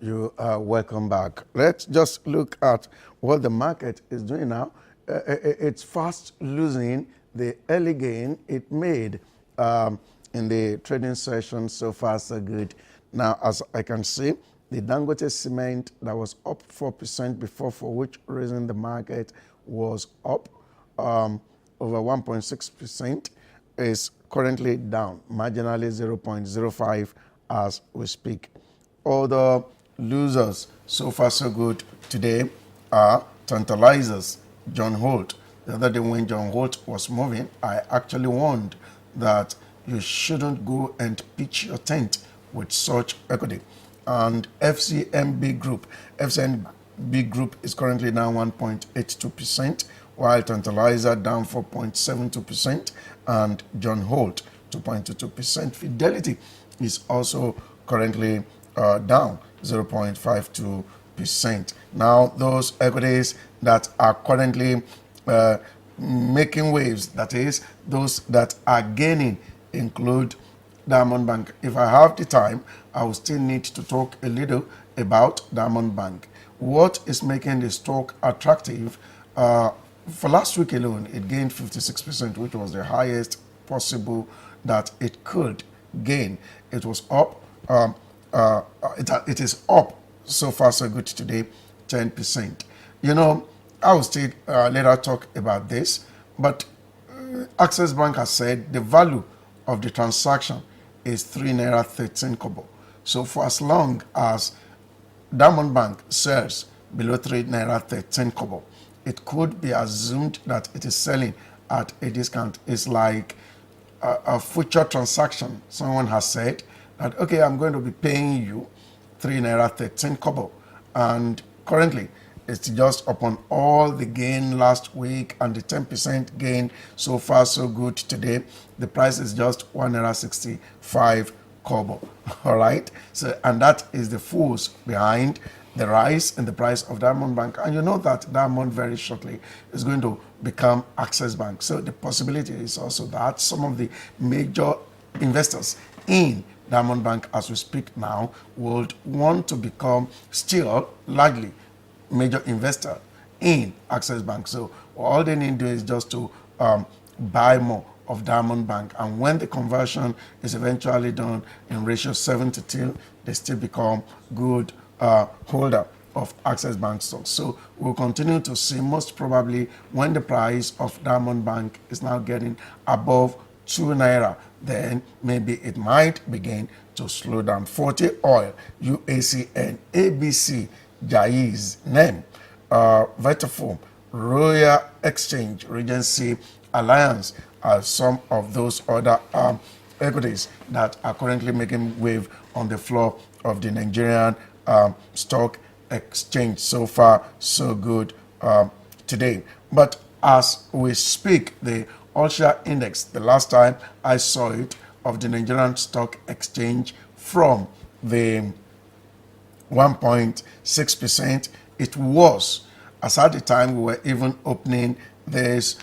You are welcome back. Let's just look at what the market is doing now. It's fast losing the early gain it made in the trading session. So far, so good. Now, as I can see, the Dangote cement that was up 4% before, for which reason the market was up over 1.6%, is currently down marginally 0.05 as we speak. Other losers, so far so good today, are Tantalizers, John Holt. The other day when John Holt was moving, I actually warned that you shouldn't go and pitch your tent with such equity. And FCMB Group, FCMB Group is currently down 1.82%, while Tantalizer down 4.72%, and John Holt 2.22%. Fidelity is also currently down 0.52%. Now, those equities that are currently making waves, that is, those that are gaining, include Diamond Bank. If I have the time, I will still need to talk a little about Diamond Bank. What is making the stock attractive? For last week alone, it gained 56%, which was the highest possible that it could gain. It was up. It is up so far so good today, 10%. You know, I will still later talk about this, but Access Bank has said the value of the transaction is 3 naira 13 kobo. So for as long as Diamond Bank sells below 3 naira 13 kobo, it could be assumed that it is selling at a discount. It's like a future transaction. Someone has said that, okay, I'm going to be paying you 3 naira 13 kobo, and currently it's just upon all the gain last week and the 10% gain. So far so good today, the price is just 1 naira 65 kobo. All right, so and that is the force behind the rise in the price of Diamond Bank. And you know that Diamond very shortly is going to become Access Bank. So the possibility is also that some of the major investors in Diamond Bank as we speak now would want to become still largely major investor in Access Bank. So all they need to do is just to buy more of Diamond Bank, and when the conversion is eventually done in ratio 7-2, they still become good holder of Access Bank stocks. So we'll continue to see, most probably when the price of Diamond Bank is now getting above 2 naira, then maybe it might begin to slow down. 40 Oil, UACN, ABC, Jaiz, NEM, Vitafoam, Royal Exchange, Regency Alliance are some of those other equities that are currently making wave on the floor of the Nigerian stock exchange. So far, so good today. But as we speak, the All-Share Index, the last time I saw it, of the Nigerian Stock Exchange, from the 1.6%, it was, as at the time we were even opening this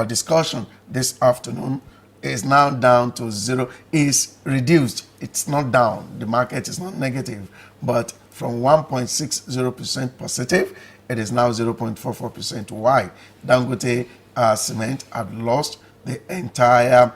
discussion this afternoon, is now down to zero, is reduced. It's not down. The market is not negative, but from 1.60% positive, it is now 0.44%. Why? Dangote Cement had lost the entire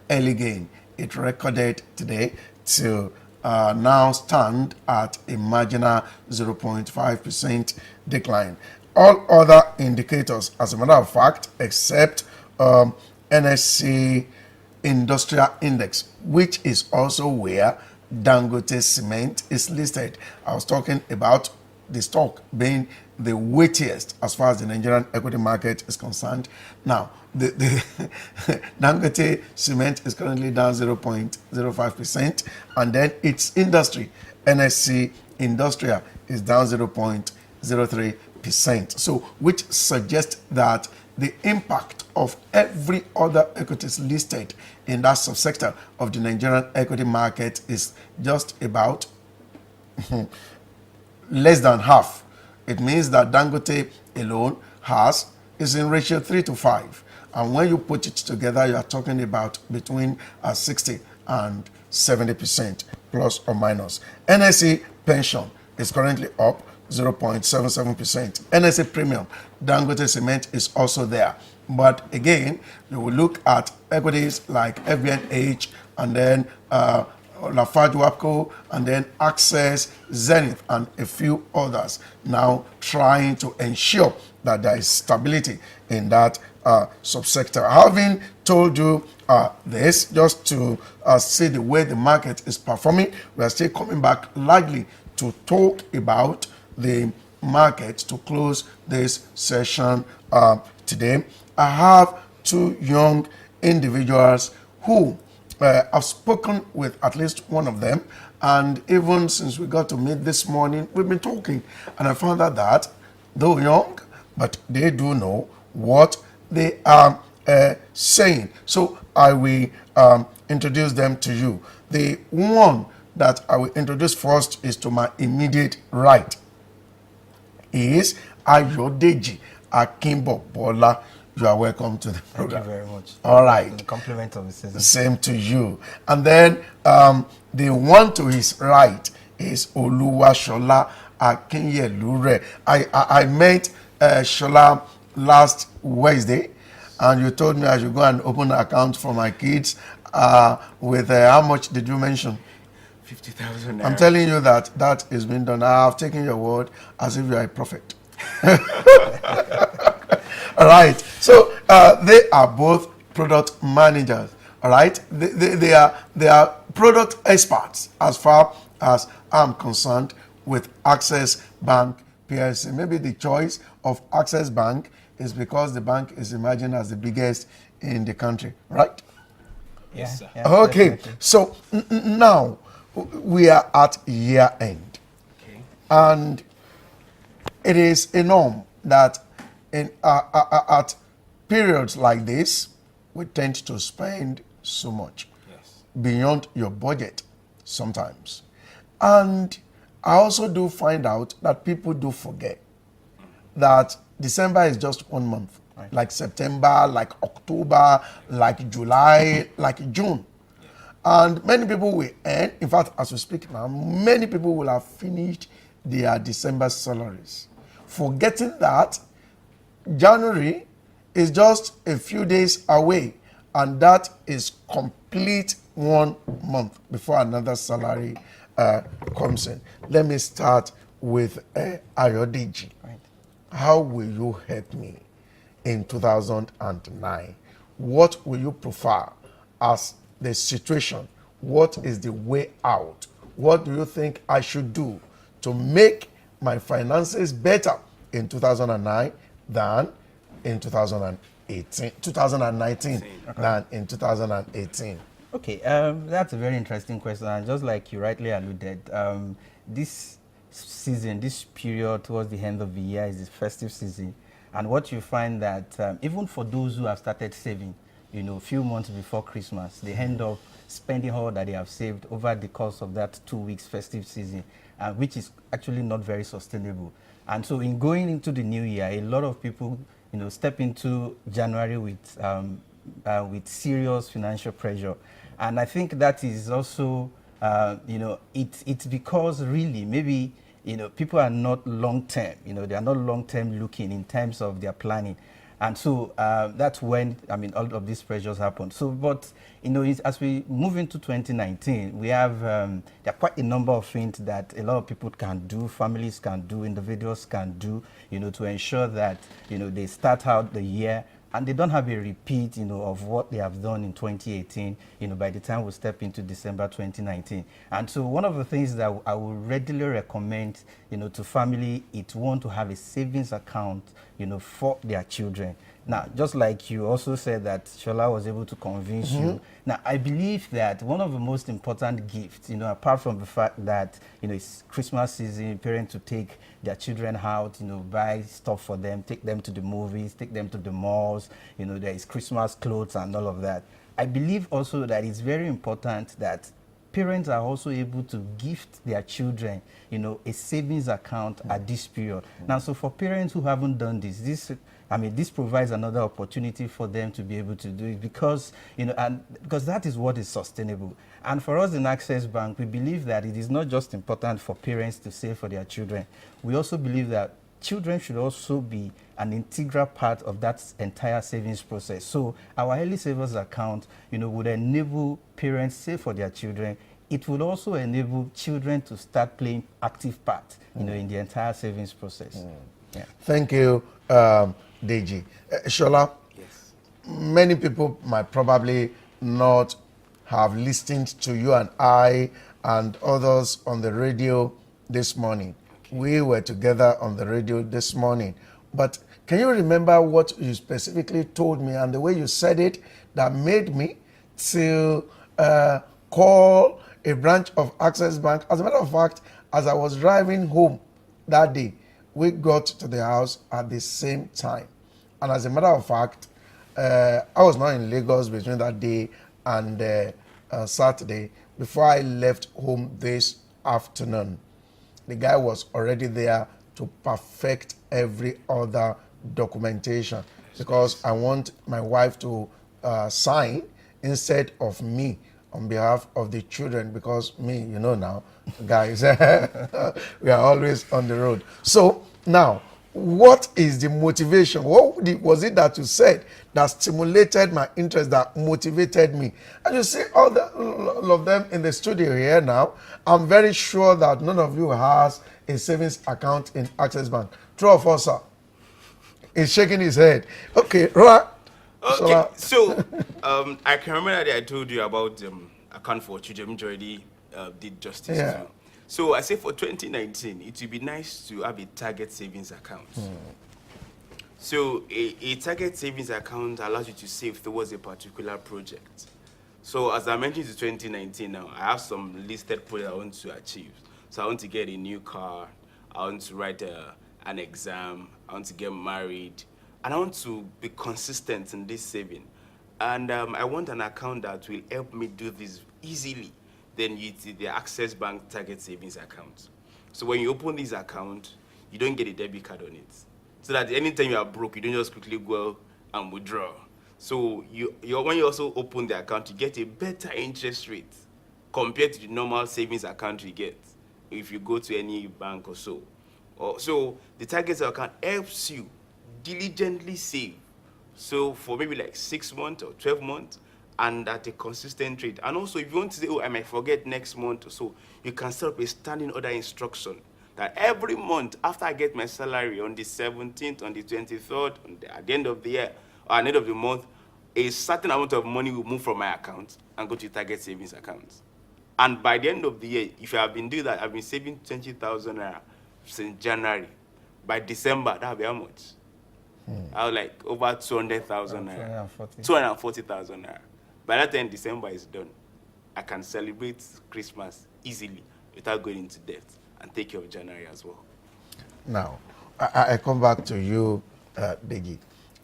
early gain it recorded today to now stand at a marginal 0.5% decline. All other indicators, as a matter of fact, except NSC Industrial Index, which is also where Dangote Cement is listed. I was talking about the stock being the weightiest as far as the Nigerian equity market is concerned. Now, the Dangote Cement is currently down 0.05%, and then its industry, NSC Industrial, is down 0.03%. So, which suggests that the impact of every other equities listed in that subsector of the Nigerian equity market is just about less than half. It means that Dangote alone is in ratio 3-5. And when you put it together, you are talking about between 60 and 70%, plus or minus. NSE pension is currently up 0.77%. NSA premium, Dangote Cement is also there. But again, you will look at equities like FBNH and then Lafarge Wapco and then Access, Zenith, and a few others now trying to ensure that there is stability in that subsector. Having told you this, just to see the way the market is performing, we are still coming back largely to talk about the market to close this session today. I have two young individuals who I've spoken with at least one of them, and even since we got to meet this morning, we've been talking, and I found out that though young, but they do know what they are saying. So I will introduce them to you. The one that I will introduce first is to my immediate right. Is Ayodeji Akimbo Bola. You are welcome to the program. Thank you very much. All right. The compliment of the season. Same to you. And then the one to his right is Oluwashola Akinyelure. I met Shola last Wednesday, and you told me I should go and open an account for my kids with how much did you mention? 50,000. I'm telling you that is being done. I have taken your word as if you are a prophet. All right. So they are both product managers. All right. They are product experts as far as I'm concerned with Access Bank PLC. Maybe the choice of Access Bank is because the bank is imagined as the biggest in the country, right? Yes, sir. Yeah, okay. Definitely. So now we are at year end. Okay. And it is a norm that in at periods like this, we tend to spend so much beyond your budget sometimes. And I also do find out that people do forget that December is just 1 month, right? Like September, like October, like July, like June. And many people will earn, in fact, as we speak now, many people will have finished their December salaries, forgetting that January is just a few days away, and that is complete 1 month before another salary comes in. Let me start with Ayodeji. Right. How will you help me in 2009? What will you prefer as the situation? What is the way out? What do you think I should do to make my finances better in 2009 than in 2019 than in 2018? Okay, that's a very interesting question. And just like you rightly alluded, this season, this period towards the end of the year is the festive season. And what you find that even for those who have started saving, you know, a few months before Christmas, they end up spending all that they have saved over the course of that 2 weeks festive season, which is actually not very sustainable. And so in going into the new year, a lot of people, you know, step into January with serious financial pressure. And I think that is also, you know, it's because really maybe, you know, people are not long-term, you know, they are not long-term looking in terms of their planning. And so that's when, I mean, all of these pressures happen. So, but, you know, as we move into 2019, we have, there are quite a number of things that a lot of people can do, families can do, individuals can do, you know, to ensure that, you know, they start out the year and they don't have a repeat, you know, of what they have done in 2018, you know, by the time we step into December 2019. And so one of the things that I would readily recommend, you know, to family, it's one to have a savings account, you know, for their children. Now, just like you also said that Shola was able to convince you. Now, I believe that one of the most important gifts, you know, apart from the fact that, you know, it's Christmas season, parents to take their children out, you know, buy stuff for them, take them to the movies, take them to the malls, you know, there is Christmas clothes and all of that. I believe also that it's very important that parents are also able to gift their children, a savings account at this period. Now, so for parents who haven't done this provides another opportunity for them to be able to do it because, because that is what is sustainable. And for us in Access Bank, we believe that it is not just important for parents to save for their children. We also believe that children should also be an integral part of that entire savings process. So our early savers account, would enable parents save for their children. It would also enable children to start playing active part, in the entire savings process. Yeah. Thank you, Deji. Shola, Yes. many people might probably not have listened to you and I and others on the radio this morning. We were together on the radio this morning. But can you remember what you specifically told me and the way you said it that made me to call a branch of Access Bank? As a matter of fact, as I was driving home that day, we got to the house at the same time. And as a matter of fact, I was not in Lagos between that day and Saturday. Before I left home this afternoon, the guy was already there to perfect every other documentation because I want my wife to sign instead of me on behalf of the children because me, now, guys, we are always on the road. So now, what is the motivation? What was it that you said that stimulated my interest, that motivated me? And you see all of them in the studio here now. I'm very sure that none of you has a savings account in Access Bank. True or false, sir? He's shaking his head. Okay, right. Okay, so I can remember that I told you about account for children, which already did justice Yeah. to. So I say for 2019, it would be nice to have a target savings account. So a target savings account allows you to save towards a particular project. So as I mentioned to 2019 now, I have some listed projects I want to achieve. So I want to get a new car, I want to write an exam, I want to get married, and I want to be consistent in this saving. And I want an account that will help me do this easily. Then it's the Access Bank Target Savings Account. So when you open this account, you don't get a debit card on it. So that anytime you are broke, you don't just quickly go and withdraw. So when you also open the account, you get a better interest rate compared to the normal savings account you get if you go to any bank or so. So the target account helps you diligently save. So for maybe like 6 months or 12 months, and at a consistent rate. And also, if you want to say, I might forget next month or so, you can set up a standing order instruction that every month after I get my salary on the 17th, on the 23rd, at the end of the year, or at the end of the month, a certain amount of money will move from my account and go to target savings account. And by the end of the year, if I have been doing that, I've been saving 20,000 naira since January. By December, that'll be how much? I was like over 200,000 naira. 240,000 naira. By that time, December is done. I can celebrate Christmas easily without going into debt and take care of January as well. Now, I come back to you, Deji.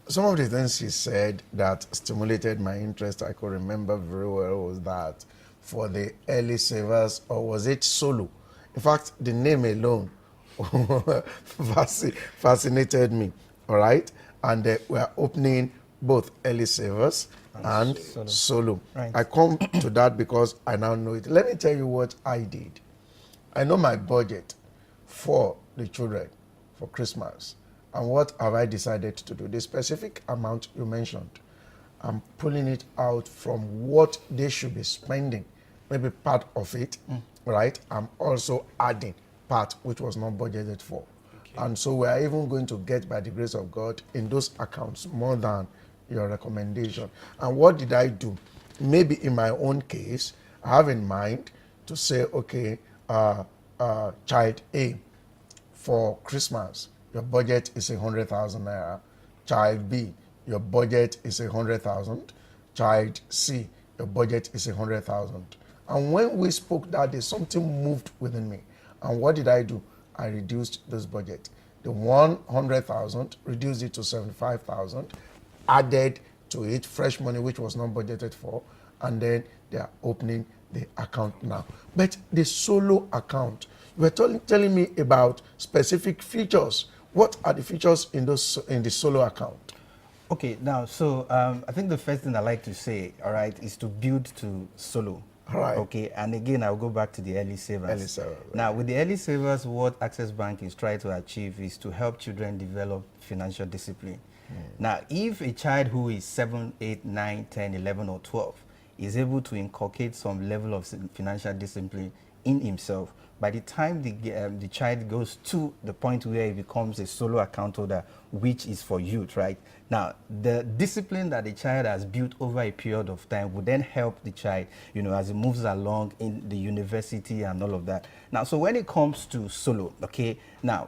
Some of the things he said that stimulated my interest, I could remember very well, was that for the early savers, or was it Solo? In fact, the name alone fascinated me, all right? And we are opening both early savers and Solo. Right. I come to that because I now know it. Let me tell you what I did. I know my budget for the children for Christmas. And what have I decided to do? The specific amount you mentioned, I'm pulling it out from what they should be spending, maybe part of it, right? I'm also adding part which was not budgeted for. Okay. And so we are even going to get, by the grace of God, in those accounts more than your recommendation. And what did I do? Maybe in my own case, I have in mind to say, okay, child A, for Christmas, your budget is 100,000 naira. Child B, your budget is 100,000. Child C, your budget is 100,000. And when we spoke that day, something moved within me. And what did I do? I reduced this budget. The 100,000, reduced it to 75,000, added to it fresh money which was not budgeted for, and then they are opening the account now. But the solo account, you were telling me about specific features. What are the features in the solo account? Okay, now, so I think the first thing I like to say, all right, is to build to solo. All right. Okay, and again, I'll go back to the early savers. Early savers, right. Now, with the early savers, what Access Bank is trying to achieve is to help children develop financial discipline. Now, if a child who is 7, 8, 9, 10, 11, or 12 is able to inculcate some level of financial discipline in himself, by the time the child goes to the point where he becomes a solo account holder, which is for youth, right? Now, the discipline that the child has built over a period of time would then help the child, as he moves along in the university and all of that. Now, so when it comes to solo, okay, now,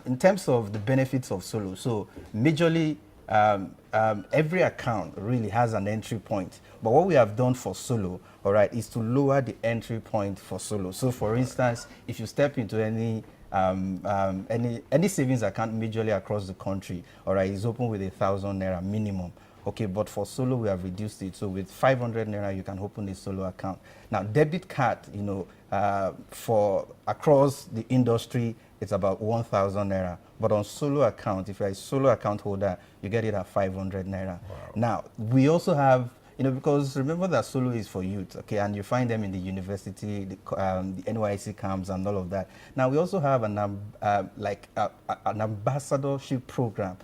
in terms of the benefits of solo, so majorly, every account really has an entry point. But what we have done for solo, all right, is to lower the entry point for solo. So, for instance, if you step into any savings account majorly across the country, all right, is open with 1,000 naira minimum. Okay, but for solo, we have reduced it. So with 500 naira, you can open a solo account. Now, debit card, for across the industry, it's about 1,000 naira. But on solo account, if you're a solo account holder, you get it at 500 naira. Wow. Now, we also have, because remember that solo is for youth, okay, and you find them in the university, the NYSC camps and all of that. Now, we also have an ambassadorship program,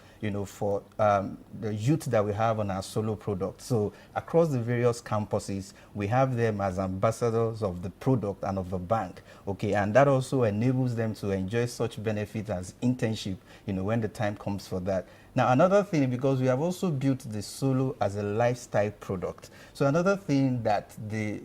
for the youth that we have on our solo product. So across the various campuses, we have them as ambassadors of the product and of the bank, okay, and that also enables them to enjoy such benefits as internship, when the time comes for that. Now, another thing, because we have also built the solo as a lifestyle product. So another thing that the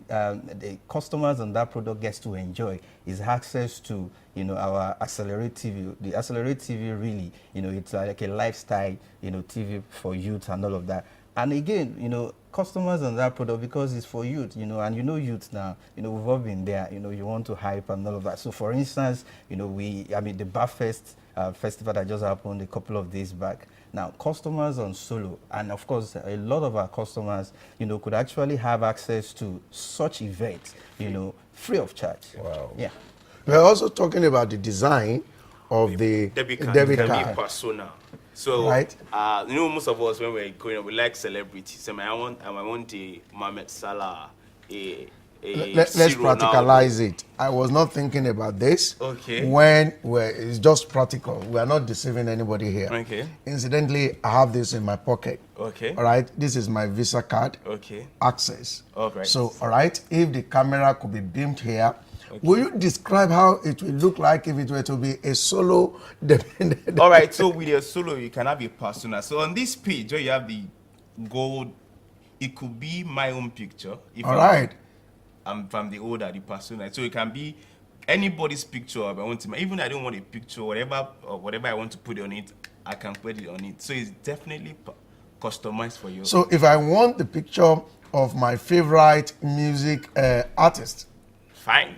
customers on that product gets to enjoy is access to, our Accelerate TV. The Accelerate TV really, it's like a lifestyle, TV for youth and all of that. And again, customers on that product, because it's for youth, and youth now, we've all been there, you want to hype and all of that. So for instance, the Barfest festival that just happened a couple of days back. Now, customers on solo, and of course, a lot of our customers, could actually have access to such events, free of charge. Wow. Yeah. We're also talking about the design of the debit card. Persona. So, right. Most of us, when we're growing up, we like celebrities. I want a Mohamed Salah, Let's practicalize it. I was not thinking about this. Okay. It's just practical. We are not deceiving anybody here. Okay. Incidentally, I have this in my pocket. Okay. All right. This is my Visa card. Okay. Access. Okay. So, all right. If the camera could be beamed here, will you describe how it will look like if it were to be a solo? All right. So with your solo, you can have a persona. So on this page where you have the gold, it could be my own picture. All right. I'm from the older, the persona. So it can be anybody's picture. I want to, even I don't want a picture, whatever I want to put on it, I can put it on it. So it's definitely customized for you. So if I want the picture of my favorite music artist, fine.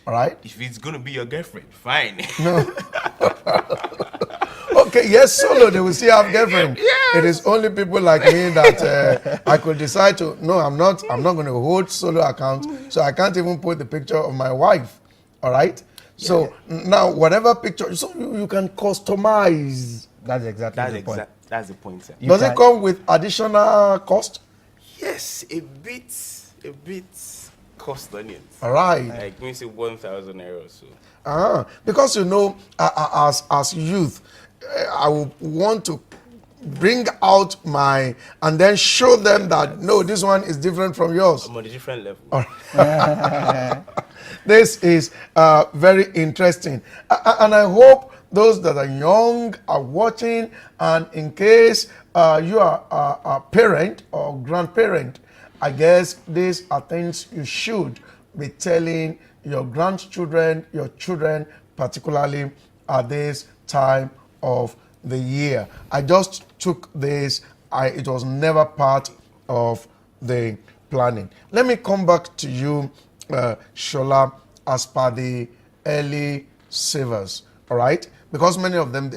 All right. If it's gonna be your girlfriend, fine. No. Okay, yes, solo, they will still have girlfriend. Yes. It is only people like me that I could decide to, no, I'm not going to hold solo account, so I can't even put the picture of my wife, all right? So now, whatever picture, so you can customize. That's exactly the point. That's the point, sir. Does it come with additional cost? Yes, a bit cost on it. All right. Like, we say 1,000 naira or so. Because as youth, I would want to bring out and then show them that, no, this one is different from yours. I'm on a different level. This is very interesting. And I hope those that are young are watching, and in case you are a parent or grandparent, I guess these are things you should be telling your grandchildren, your children, particularly at this time of the year. I just took this. It was never part of the planning. Let me come back to you, Shola, as per the early savers, all right? Because many of them,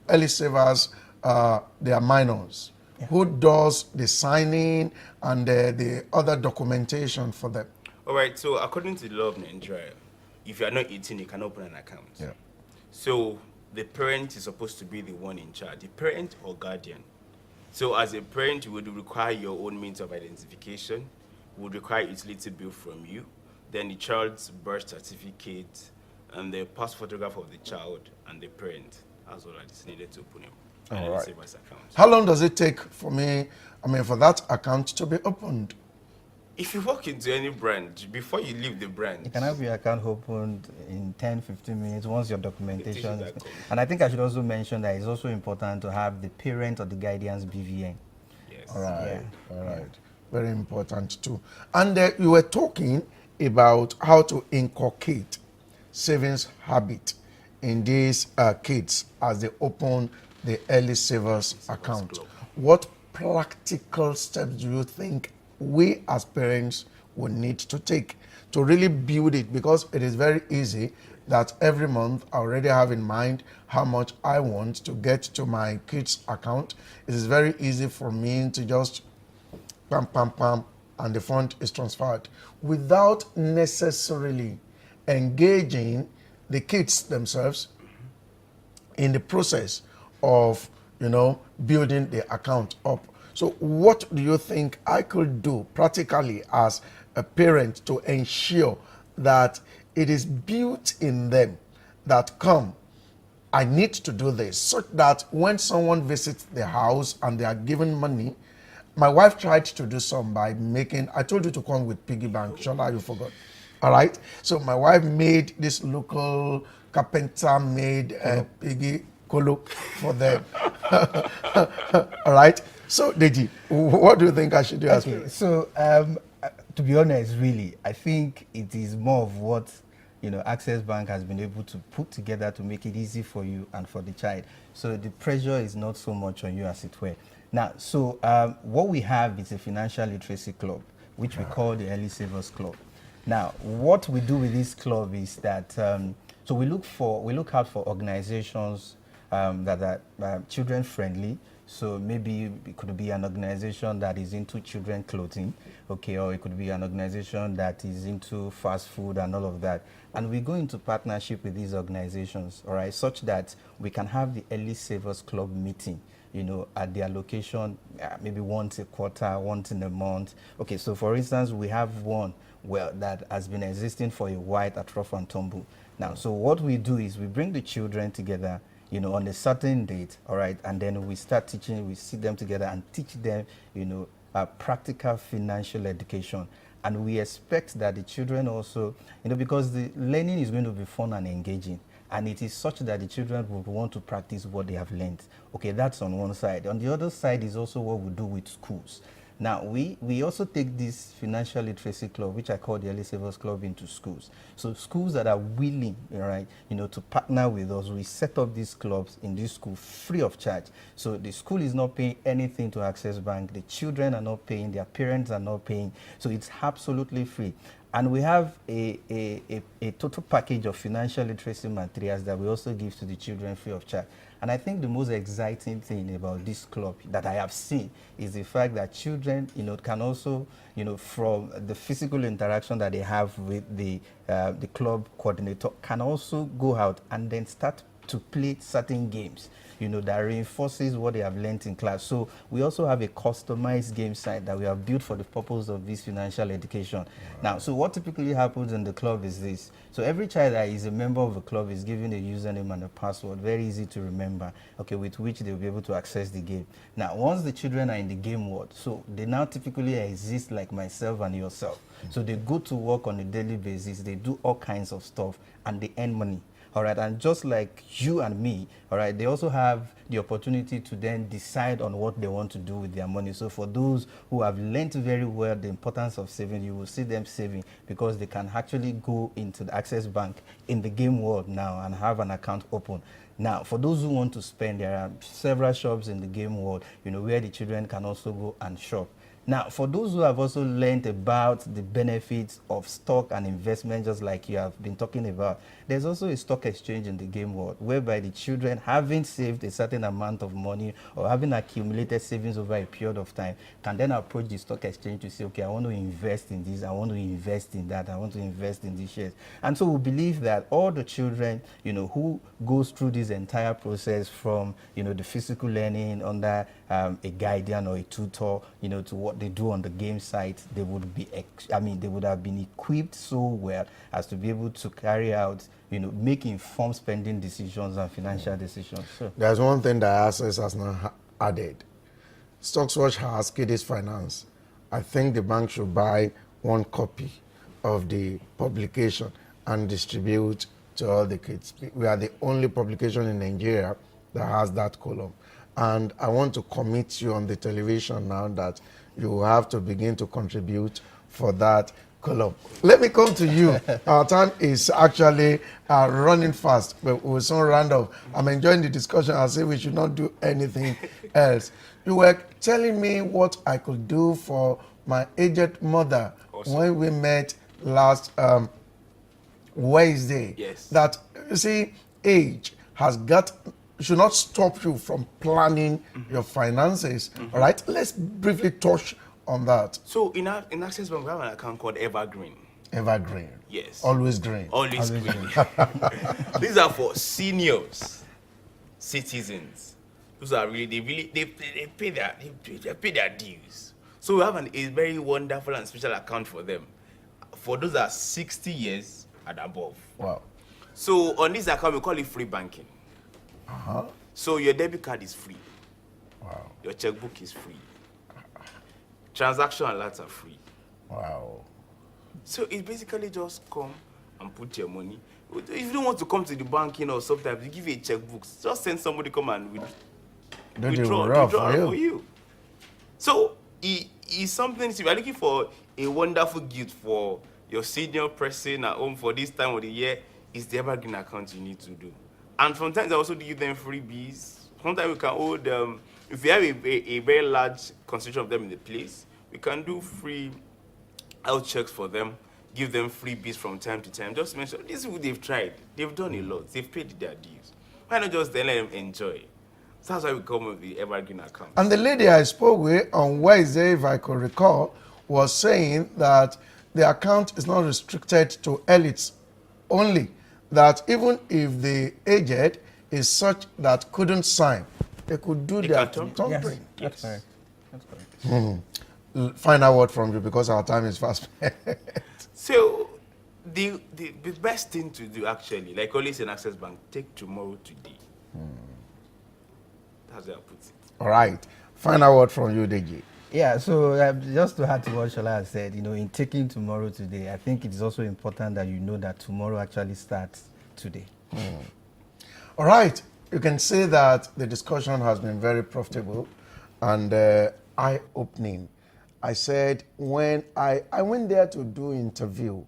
early savers, they are minors. Yeah. Who does the signing and the other documentation for them? All right, so according to the law of Nigeria, if you are not 18, you can open an account. Yeah. So the parent is supposed to be the one in charge, the parent or guardian. So as a parent, you would require your own means of identification, would require utility bill from you, then the child's birth certificate, and the passport photograph of the child and the parent. That's all that is needed to open All an right. savings account. How long does it take for me, for that account to be opened? If you walk into any branch, before you leave the branch, You can have your account opened in 10, 15 minutes once your It documentation is is. that cool. And I think I should also mention that it's also important to have the parent or the guardian's BVN. yes. All right, Yeah. all right. Very important too. And you were talking about how to inculcate savings habit in these kids as they open the early savers account. Club. What practical steps do you think we as parents will need to take to really build it? Because it is very easy that every month I already have in mind how much I want to get to my kids' account. It is very easy for me to just pam, pam, pam, and the fund is transferred without necessarily engaging the kids themselves in the process of, building the account up. So what do you think I could do practically as a parent to ensure that it is built in them that I need to do this, such that when someone visits the house and they are given money, my wife tried to do some by I told you to come with piggy bank, Shola, you forgot. All right. So my wife made this local carpenter made piggy kolo for them. All right. So Deji, what do you think I should do as Okay, parent? so to be honest, really, I think it is more of what Access Bank has been able to put together to make it easy for you and for the child. So the pressure is not so much on you, as it were. Now, so what we have is a financial literacy club, which we call the Early Savers Club. Now, what we do with this club is that so we look out for organizations that are children friendly. So maybe it could be an organization that is into children clothing, okay, or it could be an organization that is into fast food and all of that. And we go into partnership with these organizations, all right, such that we can have the Early Savers Club meeting, at their location, maybe once a quarter, once in a month. Okay, so for instance, we have one that has been existing for a while at Rough and Tumble. Now, so what we do is we bring the children together, on a certain date, all right, and then we start teaching, we sit them together and teach them, practical financial education. And we expect that the children also, because the learning is going to be fun and engaging, and it is such that the children would want to practice what they have learned. Okay, that's on one side. On the other side is also what we do with schools. Now, we also take this financial literacy club, which I call the Early Savers Club, into schools. So schools that are willing, right, to partner with us, we set up these clubs in this school free of charge. So the school is not paying anything to Access Bank. The children are not paying. Their parents are not paying. So it's absolutely free. And we have a total package of financial literacy materials that we also give to the children free of charge. And I think the most exciting thing about this club that I have seen is the fact that children, can also, from the physical interaction that they have with the club coordinator, can also go out and then start to play certain games, that reinforces what they have learned in class. So we also have a customized game site that we have built for the purpose of this financial education. Right. Now, so what typically happens in the club is this. So every child that is a member of the club is given a username and a password, very easy to remember, okay, with which they'll be able to access the game. Now, once the children are in the game world, so they now typically exist like myself and yourself. So they go to work on a daily basis, they do all kinds of stuff, and they earn money. All right, and just like you and me, all right, they also have the opportunity to then decide on what they want to do with their money. So for those who have learned very well the importance of saving, you will see them saving because they can actually go into the Access Bank in the game world now and have an account open. Now, for those who want to spend, there are several shops in the game world, where the children can also go and shop. Now, for those who have also learned about the benefits of stock and investment, just like you have been talking about, there's also a stock exchange in the game world, whereby the children, having saved a certain amount of money or having accumulated savings over a period of time, can then approach the stock exchange to say, okay, I want to invest in this, I want to invest in that, I want to invest in these shares. And so we believe that all the children, who goes through this entire process from, the physical learning under a guardian or a tutor, to what they do on the game site, they would be, they would have been equipped so well as to be able to carry out, make informed spending decisions and financial decisions. So There's one thing that Access has not added. Stockswatch has Kiddies Finance. I think the bank should buy one copy of the publication and distribute to all the kids. We are the only publication in Nigeria that has that column. And I want to commit you on the television now that you have to begin to contribute for that column. Let me come to you. Our time is actually running fast, but we'll soon round up. I'm enjoying the discussion. I say we should not do anything else. You were telling me what I could do for my aged mother when we met last Wednesday. Yes. That, you see, age should not stop you from planning your finances. All right, let's briefly touch on that. So in Access Bank, we have an account called Evergreen. Evergreen. Yes. Always green. Always green. These are for seniors, citizens. Those are really they pay their dues. So we have a very wonderful and special account for them. For those that are 60 years and above. Wow. So on this account, we call it free banking. So your debit card is free. Wow. Your checkbook is free. Transaction alerts are free. Wow. So it's basically just come and put your money. If you don't want to come to the bank, sometimes you give you a checkbook. Just send somebody come and withdraw for you. So it's something. If you're looking for a wonderful gift for your senior person at home for this time of the year, it's the Evergreen account you need to do. And sometimes I also give them freebies. Sometimes we can hold if we have a very large concentration of them in the place, we can do free health checks for them, give them freebies from time to time. Just mention, this is what they've tried. They've done a lot. They've paid their dues. Why not just then let them enjoy? So that's why we come with the Evergreen account. And the lady I spoke with on Wednesday, if I could recall, was saying that the account is not restricted to elites only. That even if the aged is such that couldn't sign, they could do their thumbprint. That's correct. That's correct. Final word from you because our time is fast. So the best thing to do actually, like always in Access Bank, take tomorrow today. That's how I put it. All right. Final word from you, Deji. Yeah, so just to add to what Shola has said, in taking tomorrow today, I think it is also important that you know that tomorrow actually starts today. All right. You can say that the discussion has been very profitable and eye-opening. I said when I went there to do interview,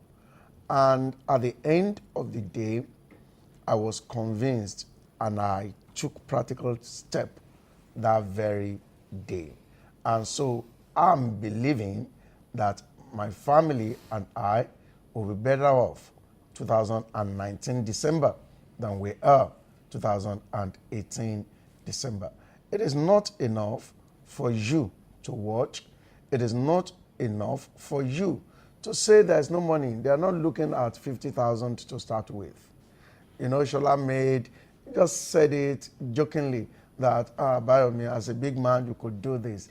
and at the end of the day, I was convinced and I took practical step that very day. And so I'm believing that my family and I will be better off 2019 December than we are 2018 December. It is not enough for you to watch. It is not enough for you to say there's no money. They are not looking at 50,000 to start with. Shola just said it jokingly that, Bayomi, as a big man, you could do this.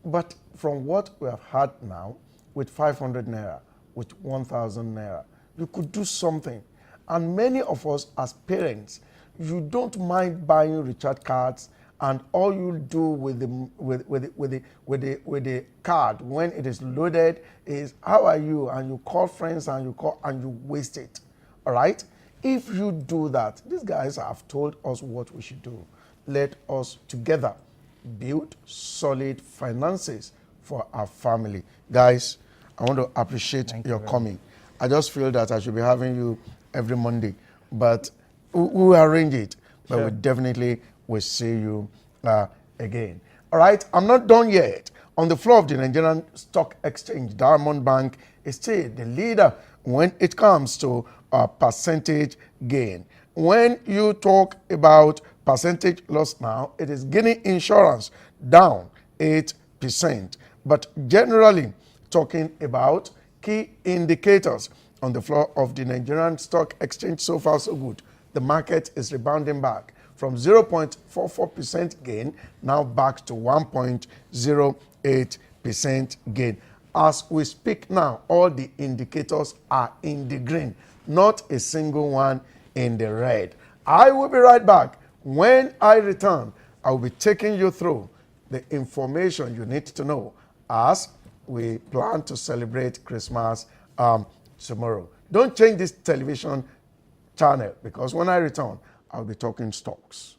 But from what we have had now, with 500 naira, with 1,000 naira, you could do something. And many of us as parents, you don't mind buying recharge cards, and all you do with the card when it is loaded is how are you, and you call friends and you waste it. All right? If you do that, these guys have told us what we should do. Let us together build solid finances for our family. Guys, I want to appreciate your coming. I just feel that I should be having you every Monday, but we will arrange it. But we definitely will see you again. All right, I'm not done yet. On the floor of the Nigerian Stock Exchange, Diamond Bank is still the leader when it comes to percentage gain. When you talk about percentage loss now, it is Guinea Insurance down 8%. But generally, talking about key indicators on the floor of the Nigerian Stock Exchange, so far so good. The market is rebounding back from 0.44% gain, now back to 1.08% gain. As we speak now, all the indicators are in the green, not a single one in the red. I will be right back. When I return, I will be taking you through the information you need to know as we plan to celebrate Christmas tomorrow. Don't change this television channel, because when I return, I'll be talking stocks.